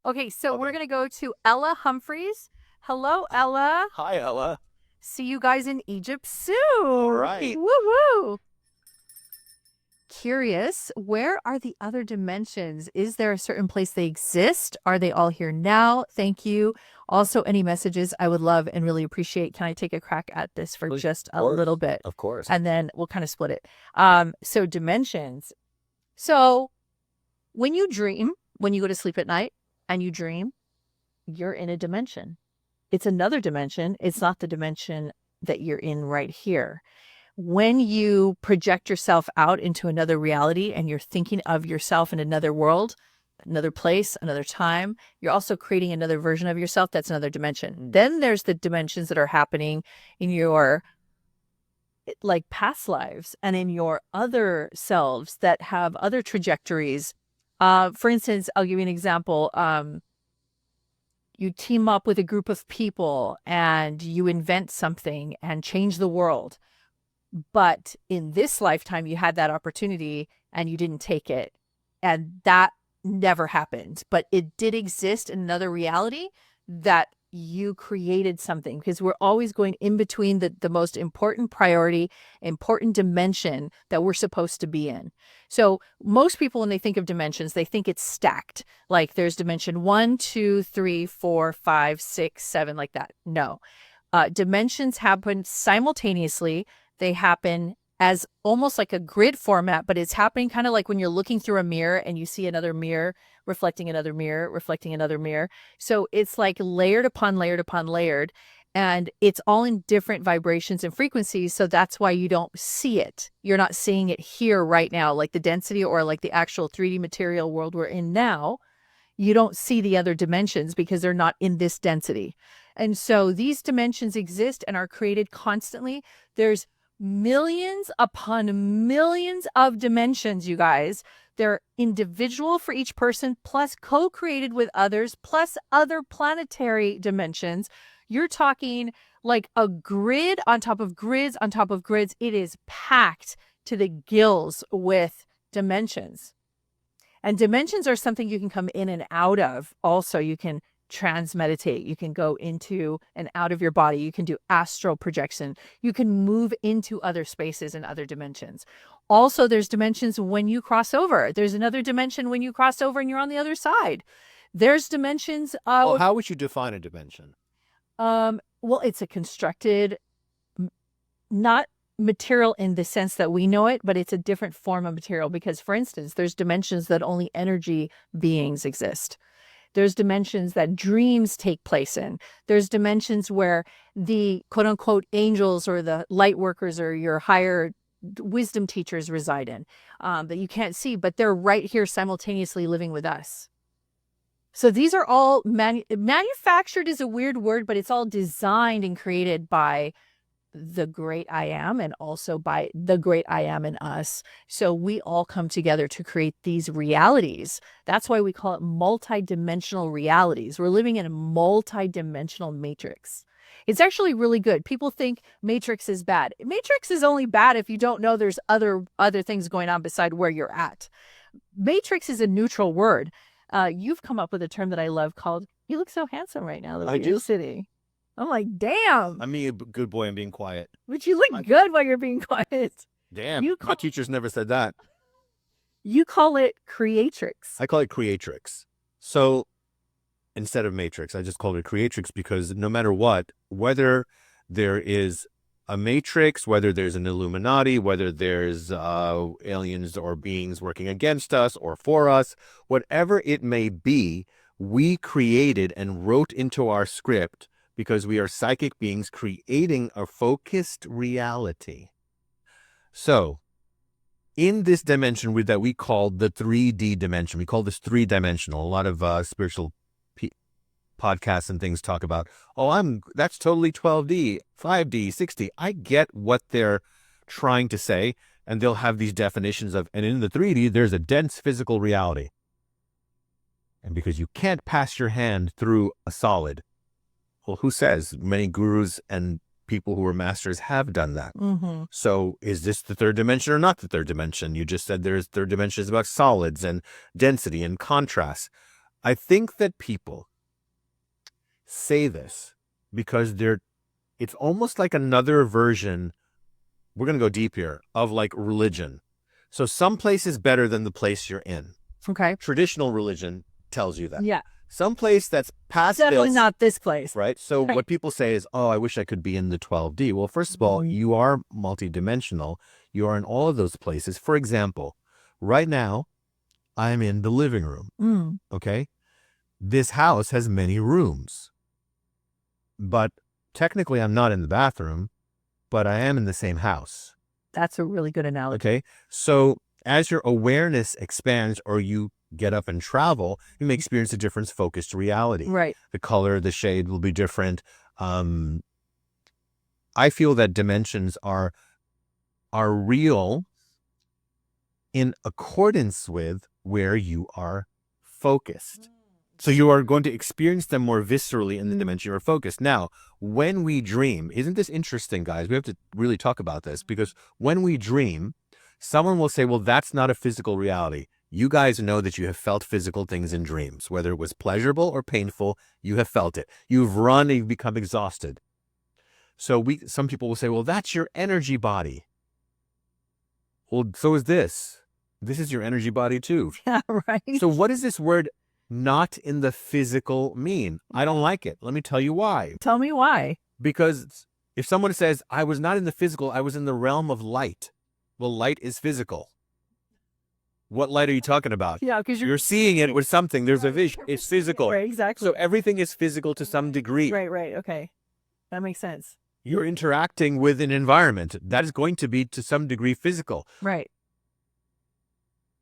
Okay, so we're Okay. going to go to Ella Humphreys. Hello, Ella. Hi, Ella. See you guys in Egypt All soon. right. Woo woo. Curious, where are the other dimensions? Is there a certain place they exist? Are they all here now? Thank you. Also, any messages I would love and really appreciate. Can I take a crack at this for Please. just Of a course. little bit? Of course. And then we'll kind of split it. So dimensions. So when you dream, when you go to sleep at night and you dream, you're in a dimension. It's another dimension. It's not the dimension that you're in right here. When you project yourself out into another reality and you're thinking of yourself in another world, another place, another time, you're also creating another version of yourself. That's another dimension. Then there's the dimensions that are happening in your like past lives and in your other selves that have other trajectories. For instance, I'll give you an example. You team up with a group of people and you invent something and change the world. But in this lifetime, you had that opportunity and you didn't take it. And that never happened. But it did exist in another reality that you created something, because we're always going in between the most important priority, important dimension that we're supposed to be in. So most people, when they think of dimensions, they think it's stacked. Like there's dimension 1, 2, 3, 4, 5, 6, 7, like that. No. Dimensions happen simultaneously. They happen as almost like a grid format, but it's happening kind of like when you're looking through a mirror and you see another mirror reflecting another mirror, reflecting another mirror. So it's like layered upon layered upon layered, and it's all in different vibrations and frequencies. So that's why you don't see it. You're not seeing it here right now, like the density or like the actual 3D material world we're in now. You don't see the other dimensions because they're not in this density. And so these dimensions exist and are created constantly. There's millions upon millions of dimensions, you guys. They're individual for each person, plus co-created with others, plus other planetary dimensions. You're talking like a grid on top of grids on top of grids. It is packed to the gills with dimensions. And dimensions are something you can come in and out of. Also, you can transmeditate. You can go into and out of your body. You can do astral projection. You can move into other spaces and other dimensions. Also, there's dimensions when you cross over. There's another dimension when you cross over and you're on the other side. There's dimensions Oh, of, how would you define a dimension? well, it's a constructed, not material in the sense that we know it, but it's a different form of material. Because, for instance, there's dimensions that only energy beings exist. There's dimensions that dreams take place in. There's dimensions where the quote unquote angels or the light workers or your higher wisdom teachers reside in, that you can't see, but they're right here simultaneously living with us. So these are all manufactured is a weird word, but it's all designed and created by the great I am and also by the great I am in us. So we all come together to create these realities. That's why we call it multidimensional realities. We're living in a multidimensional matrix. It's actually really good. People think matrix is bad. Matrix is only bad if you don't know there's other things going on beside where you're at. Matrix is a neutral word. You've come up with a term that I love called, you look so handsome right now, I that you're do. sitting. I'm like, damn. I'm being a good boy and being quiet. But you look My, good while you're being quiet. damn, You my call teachers never said that. you call it creatrix. I call it creatrix. So instead of matrix, I just call it creatrix because no matter what, whether there is a matrix, whether there's an Illuminati, whether there's aliens or beings working against us or for us, whatever it may be, we created and wrote into our script because we are psychic beings creating a focused reality. So in this dimension that we call the 3D dimension, we call this three-dimensional. A lot of spiritual podcasts and things talk about, that's totally 12D, 5D, 6D. I get what they're trying to say, and they'll have these definitions of, and in the 3D, there's a dense physical reality. And because you can't pass your hand through a solid, well, who says? Many gurus and people who are masters have done that. Mm-hmm. So is this the third dimension or not the third dimension? You just said there's third dimension is about solids and density and contrast. I think that people say this because it's almost like another version, we're going to go deep here, of like religion. So some place is better than the place you're in. Okay. Traditional religion tells you that. Yeah. Some place that's past Definitely this, not this place. right? So Right. what people say is, oh, I wish I could be in the 12D. Well, first of all, you are multidimensional. You are in all of those places. For example, right now, I'm in the living room. Okay. This house has many rooms, but technically I'm not in the bathroom, but I am in the same house. That's a really good analogy. Okay. So as your awareness expands or you get up and travel, you may experience a different focused reality. Right. The color, the shade will be different. I feel that dimensions are real in accordance with where you are focused. So you are going to experience them more viscerally in the dimension you're focused. Now, when we dream, isn't this interesting, guys? We have to really talk about this, because when we dream, someone will say, well, that's not a physical reality. You guys know that you have felt physical things in dreams, whether it was pleasurable or painful, you have felt it. You've run and you've become exhausted. So some people will say, well, that's your energy body. Well, so is this. This is your energy body too. Yeah, right. So what does this word not in the physical mean? I don't like it. Let me tell you why. Tell me why. Because if someone says, I was not in the physical, I was in the realm of light. Well, light is physical. What light are you talking about? Yeah, because you're seeing it with something. There's a vision. It's physical. Right, exactly. So everything is physical to some degree. Right. Okay. That makes sense. You're interacting with an environment that is going to be to some degree physical. Right.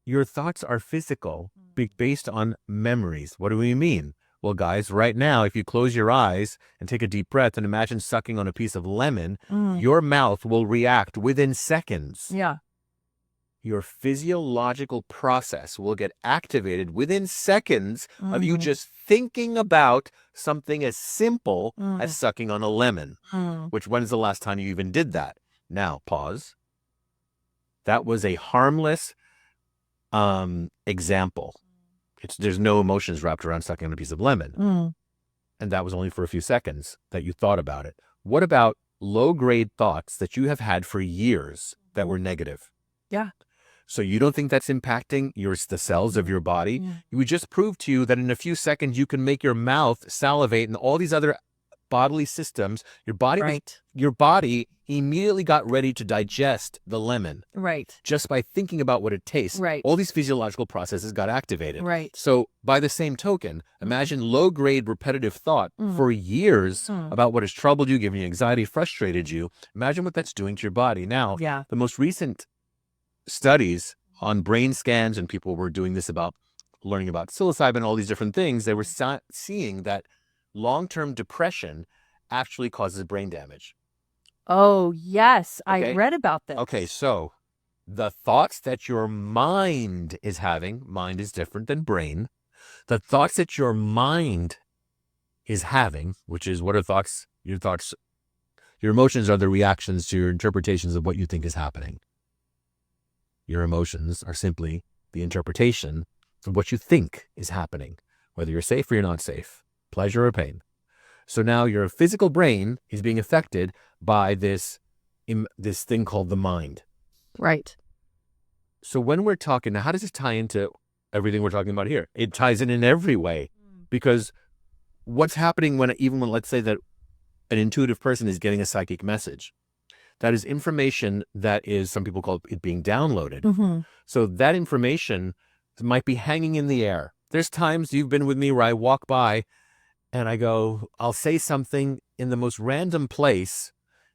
Your thoughts are physical based on memories. What do we mean? Well, guys, right now, if you close your eyes and take a deep breath and imagine sucking on a piece of lemon, your mouth will react within seconds. Yeah. Your physiological process will get activated within seconds of you just thinking about something as simple as sucking on a lemon. Which, when's the last time you even did that? Now, pause. That was a harmless example. There's no emotions wrapped around sucking on a piece of lemon. And that was only for a few seconds that you thought about it. What about low-grade thoughts that you have had for years that were negative? Yeah. So you don't think that's impacting the cells of your body? We just proved to you that in a few seconds you can make your mouth salivate and all these other bodily systems. Your body immediately got ready to digest the lemon. Right. Just by thinking about what it tastes. Right. All these physiological processes got activated. Right. So by the same token, imagine low-grade repetitive thought for years about what has troubled you, given you anxiety, frustrated you. Imagine what that's doing to your body. Now, the most recent studies on brain scans, and people were doing this about learning about psilocybin and all these different things, they were seeing that long-term depression actually causes brain damage. Oh, yes. I read about this. Okay, so the thoughts that your mind is having, mind is different than brain. The thoughts that your mind is having, which is what are thoughts? Your emotions are the reactions to your interpretations of what you think is happening. Your emotions are simply the interpretation of what you think is happening, whether you're safe or you're not safe, pleasure or pain. So now your physical brain is being affected by this thing called the mind. Right. So when we're talking, now how does this tie into everything we're talking about here? It ties in every way, because what's happening when let's say that an intuitive person is getting a psychic message, that is information that is, some people call it being downloaded. So that information might be hanging in the air. There's times you've been with me where I walk by and I go, I'll say something in the most random place,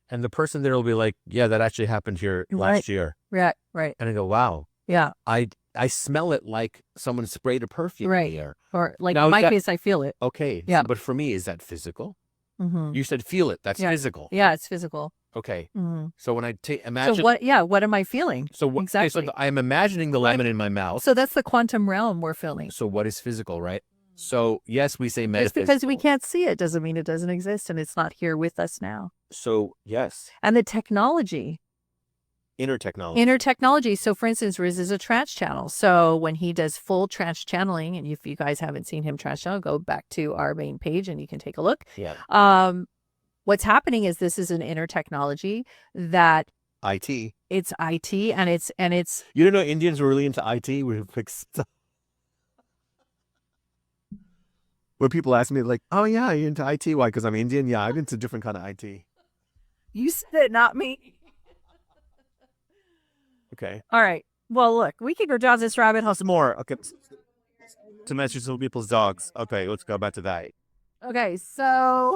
and the person there will be like, yeah, that actually happened here last year. Right. And I go, wow. Yeah. I smell it like someone sprayed a perfume in the air. Or like in my case, I feel it. Okay. Yeah. But for me, is that physical? You said feel it. That's physical. Yeah, it's physical. Okay. So when I imagine. So what am I feeling? Exactly. So I'm imagining the lemon in my mouth. So that's the quantum realm we're feeling. So what is physical, right? So yes, we say metaphysical. Just because we can't see it doesn't mean it doesn't exist, and it's not here with us now. So yes. And the technology Inner technology. Inner technology. So, for instance, Riz is a trance channel. So when he does full trance channeling, and if you guys haven't seen him trance channel, go back to our main page and you can take a look. Yeah. What's happening is this is an inner technology that IT. it's IT and it's You don't know Indians were really into IT? We fix stuff. When people ask me like, "Oh yeah, you're into IT? Why? Because I'm Indian." Yeah, I'm into different kind of IT. you said it, not me. Okay. All right. Well, look, we could go down this rabbit hole some more. Okay. To match some people's dogs. Okay, let's go back to that. Okay, so